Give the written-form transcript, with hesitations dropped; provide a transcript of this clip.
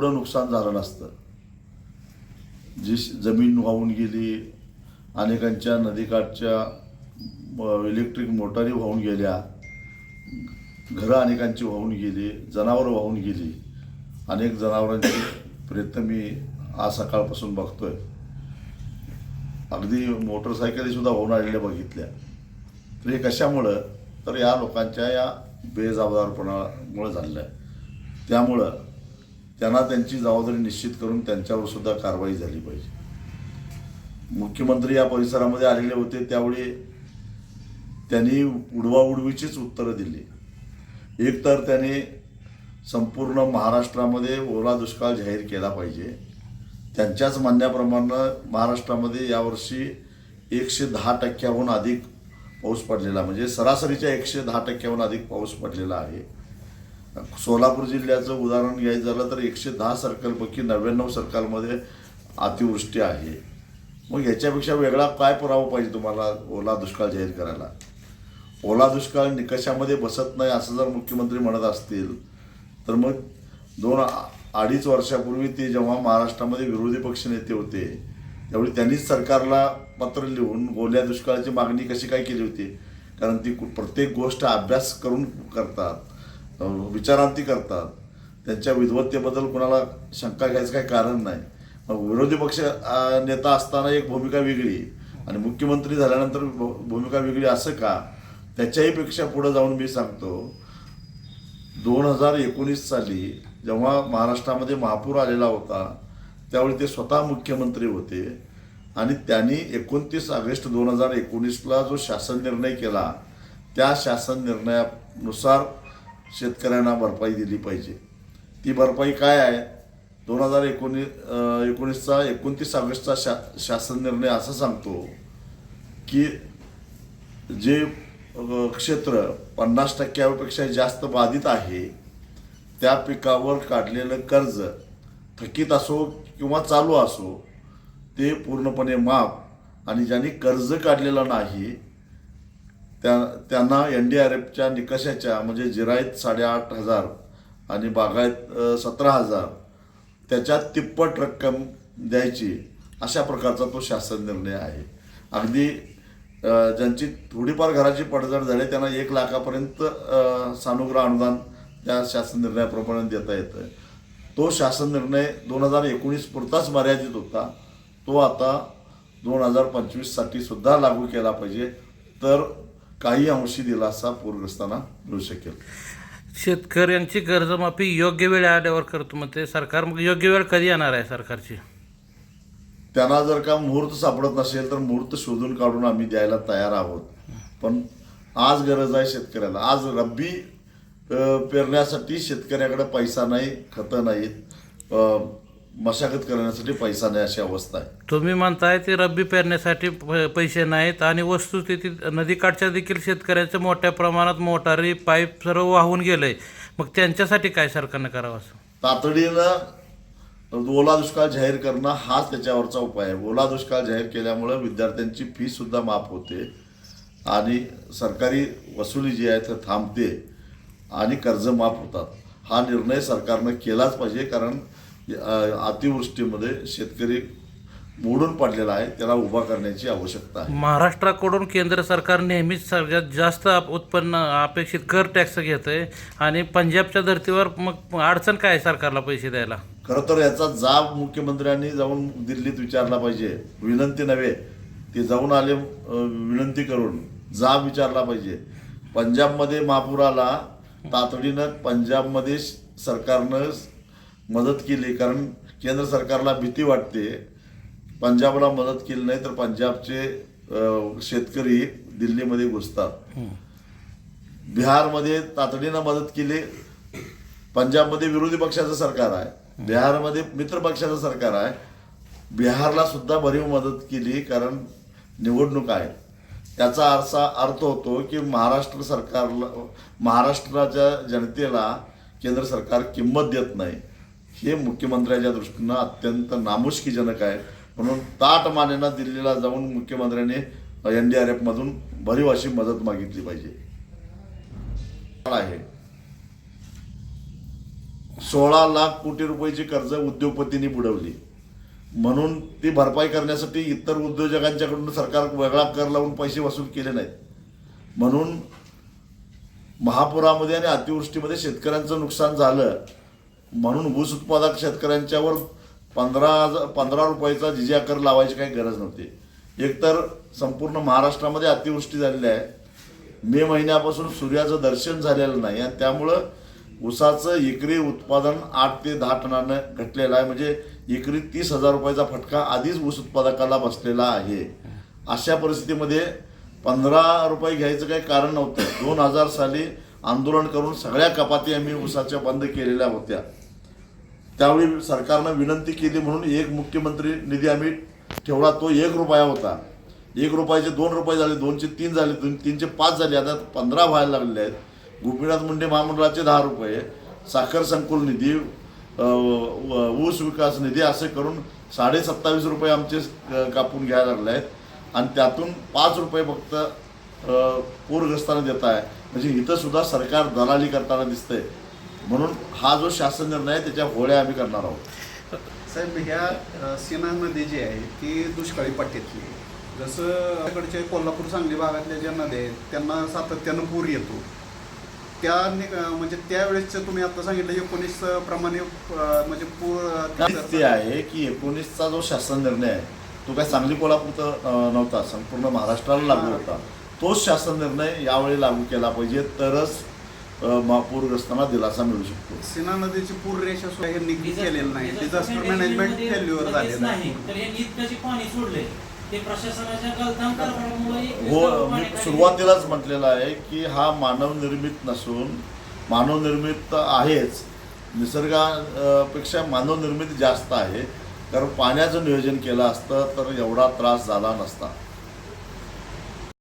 एवढं नुकसान झालं नसतं. जी जमीन वाहून गेली, अनेकांच्या नदीकाठच्या इलेक्ट्रिक मोटारी वाहून गेल्या, घरं अनेकांची वाहून गेली, जनावरं वाहून गेली. अनेक जनावरांचे प्रेत मी आज सकाळपासून बघतोय. अगदी मोटरसायकलीसुद्धा वाहून आलेल्या बघितल्या. तर हे कशामुळं? तर या लोकांच्या या बेजबाबदारपणामुळे झालेलं आहे. त्यामुळं त्यांना त्यांची जबाबदारी निश्चित करून त्यांच्यावर सुद्धा कारवाई झाली पाहिजे. मुख्यमंत्री या परिसरामध्ये आलेले होते, त्यावेळी त्यांनी उडवाउडवीचीच उत्तरं दिली. एक तर त्यांनी संपूर्ण महाराष्ट्रामध्ये ओला दुष्काळ जाहीर केला पाहिजे. त्यांच्याच म्हणण्याप्रमाणे महाराष्ट्रामध्ये यावर्षी 110% अधिक पाऊस पडलेला, म्हणजे सरासरीच्या 110% अधिक पाऊस पडलेला आहे. सोलापूर जिल्ह्याचं उदाहरण घ्यायचं झालं तर 110 सर्कलपैकी 99 सर्कलमध्ये अतिवृष्टी आहे. मग याच्यापेक्षा वेगळा काय पुरावा पाहिजे तुम्हाला ओला दुष्काळ जाहीर करायला? ओला दुष्काळ निकषामध्ये बसत नाही असं जर मुख्यमंत्री म्हणत असतील तर मग 2-2.5 वर्षापूर्वी ते जेव्हा महाराष्ट्रामध्ये विरोधी पक्ष नेते होते त्यावेळी त्यांनीच सरकारला पत्र लिहून ओल्या दुष्काळाची मागणी कशी काय केली होती. कारण ती प्रत्येक गोष्ट अभ्यास करून करतात, विचारांती करतात. त्यांच्या विद्वत्तेबद्दल कोणाला शंका घ्यायचं काही कारण नाही. मग विरोधी पक्ष नेता असताना एक भूमिका वेगळी आणि मुख्यमंत्री झाल्यानंतर भूमिका वेगळी असं का? त्याच्याही पेक्षा पुढे जाऊन मी सांगतो, 2019 साली जेव्हा महाराष्ट्रामध्ये महापूर आलेला होता त्यावेळी ते स्वतः मुख्यमंत्री होते आणि त्यांनी 29 ऑगस्ट 2019ला जो शासन निर्णय केला त्या शासन निर्णयानुसार शेतकऱ्यांना भरपाई दिली पाहिजे. ती भरपाई काय आहे? 2019चा 29 ऑगस्टचा शासन निर्णय असं सांगतो की जे क्षेत्र 50%पेक्षा जास्त बाधित आहे त्या पिकावर काढलेलं कर्ज थकीत असो किंवा चालू असो ते पूर्णपणे माफ, आणि ज्यांनी कर्ज काढलेलं नाही त्यांना NDRFच्या निकषाच्या म्हणजे जिरायत 8,500 आणि बागायत 17,000 त्याच्यात तिप्पट रक्कम द्यायची, अशा प्रकारचा तो शासन निर्णय आहे. अगदी ज्यांची थोडीफार घराची पडझड झाली त्यांना 1 लाखापर्यंत सानुग्रह अनुदान त्या शासन निर्णयाप्रमाणे देता येतं. तो शासन निर्णय 2019 पुरताच मर्यादित होता. तो आता 2025साठी सुद्धा लागू केला पाहिजे, तर काही अंशी दिलासा पूरग्रस्तांना मिळू शकेल. शेतकऱ्यांची कर्जमाफी योग्य वेळ आल्यावर करतो म्हणते सरकार. मग योग्य वेळ कधी येणार आहे सरकारची? त्यांना जर का मुहूर्त सापडत नसेल तर मुहूर्त शोधून काढून आम्ही द्यायला तयार आहोत. पण आज गरज आहे शेतकऱ्याला. आज रब्बी पेरण्यासाठी शेतकऱ्याकडे पैसा नाही, खतं नाहीत, मशागत करण्यासाठी पैसा नाही, अशी अवस्था आहे. तुम्ही म्हणताय ते रब्बी पेरण्यासाठी पैसे नाहीत आणि वस्तुस्थितीत नदीकाठच्या देखील शेतकऱ्यांच्या मोठ्या प्रमाणात मोटारी पाईप सर्व वाहून गेलंय. मग त्यांच्यासाठी काय सरकारनं करावं? असं तातडीनं ओला दुष्काळ जाहीर करणं हाच त्याच्यावरचा उपाय आहे. ओला दुष्काळ जाहीर केल्यामुळं विद्यार्थ्यांची फीसुद्धा माफ होते आणि सरकारी वसुली जी आहे ती थांबते आणि कर्ज माफ होतात. हा निर्णय सरकारनं केलाच पाहिजे, कारण अतिवृष्टीमध्ये शेतकरी मोडून पडलेला आहे, त्याला उभा करण्याची आवश्यकता आहे. महाराष्ट्राकडून केंद्र सरकार नेहमीच सगळ्यात जास्त उत्पन्न अपेक्षित कर टॅक्स घेत आहे आणि पंजाबच्या धर्तीवर मग अडचण काय आहे सरकारला पैसे द्यायला? खरं तर याचा जाब मुख्यमंत्र्यांनी जाऊन दिल्लीत विचारला पाहिजे. विनंती नव्हे, ते जाऊन आले विनंती करून जाब विचारला पाहिजे. पंजाबमध्ये महापुराला तातडीनं पंजाबमध्ये सरकारनं मदत केली, कारण केंद्र सरकारला भीती वाटते पंजाबला मदत केली नाही तर पंजाबचे शेतकरी दिल्लीमध्ये घुसतात. बिहारमध्ये तातडीनं मदत केली. पंजाबमध्ये विरोधी पक्षाचं सरकार आहे, बिहारमध्ये मित्र पक्षाचं सरकार आहे. बिहारला सुद्धा भरीव मदत केली, कारण निवडणूक आहे. त्याचा अर्थ होतो की महाराष्ट्राच्या जनतेला केंद्र सरकार किंमत देत नाही. हे मुख्यमंत्र्यांच्या दृष्टीनं अत्यंत नामुष्कीजनक आहे. म्हणून ताट मानेनं दिल्लीला जाऊन मुख्यमंत्र्यांनी NDRFमधून भरीव अशी मदत मागितली पाहिजे. आहे 16 लाख कोटी रुपयाची कर्ज उद्योगपतींनी बुडवली. म्हणून ती भरपाई करण्यासाठी इतर उद्योजकांच्याकडून सरकार वेगळा कर लावून पैसे वसूल केले नाहीत. म्हणून महापुरामध्ये आणि अतिवृष्टीमध्ये शेतकऱ्यांचं नुकसान झालं म्हणून ऊस उत्पादक शेतकऱ्यांच्यावर 15 रुपयाचा जिजिया कर लावायची काही गरज नव्हती. एकतर संपूर्ण महाराष्ट्रामध्ये अतिवृष्टी झालेली आहे. मे महिन्यापासून सूर्याचं दर्शन झालेलं नाही आणि त्यामुळं ऊसाचं एकरी उत्पादन 8 ते 10 टनानं घटलेलं आहे. म्हणजे एकरी 30,000 रुपयाचा फटका आधीच ऊस उत्पादकाला बसलेला आहे. अशा परिस्थितीमध्ये 15 रुपये घ्यायचं काही कारण नव्हतं. 2000 साली आंदोलन करून सगळ्या कपाती आम्ही ऊसाच्या बंद केलेल्या होत्या. त्यावेळी सरकारनं विनंती केली म्हणून एक मुख्यमंत्री निधी आम्ही ठेवला. तो 1 रुपया होता. 1 रुपयाचे 2 रुपये झाले, 2चे 3 झाले, 3चे 5 झाले, आता 15 व्हायला लागलेले आहेत. गोपीनाथ मुंडे महामंडळाचे 10 रुपये, साखर संकुल निधी, ऊस विकास निधी असे करून 27.5 रुपये आमचे कापून घ्यायला लागले आहेत आणि त्यातून 5 रुपये फक्त पूरग्रस्तांना देत आहे. म्हणजे इथं सुद्धा सरकार दलाली करताना दिसतंय. म्हणून हा जो शासन निर्णय आहे त्याच्या होळ्या आम्ही करणार आहोत. साहेब, ह्या सीना नदी जी आहे ती दुष्काळी पट्ट्यातली. जसं इकडचे कोल्हापूर सांगली भागातल्या ज्या नद्या आहेत त्यांना सातत्यानं पूर येतो. म्हणजे त्यावेळेसचं तुम्ही आता सांगितलं 19 प्रमाणे म्हणजे पूर ते आहे की 19चा जो शासन निर्णय आहे तो काय सांगली कोल्हापूर नव्हता, संपूर्ण महाराष्ट्राला लागू होता. तोच शासन निर्णय यावेळी लागू केला पाहिजे तरच पूरग्रस्तांना दिलासा मिळू शकतो. सीना नदीची पूर रेषा हे निघली केलेलं नाही. डिझास्टर मॅनेजमेंट फेल्युअर झालेलं आहे. तर हे इतकं पाणी सोडले ते प्रशासनाच्या गलथान कारभारामुळे हो, मी सुरुवातीलाच म्हटलेलं आहे की हा मानवनिर्मित नसून मानवनिर्मित आहेच. निसर्गापेक्षा मानवनिर्मित जास्त आहे. कारण पाण्याचं नियोजन केलं असतं तर एवढा त्रास झाला नसता.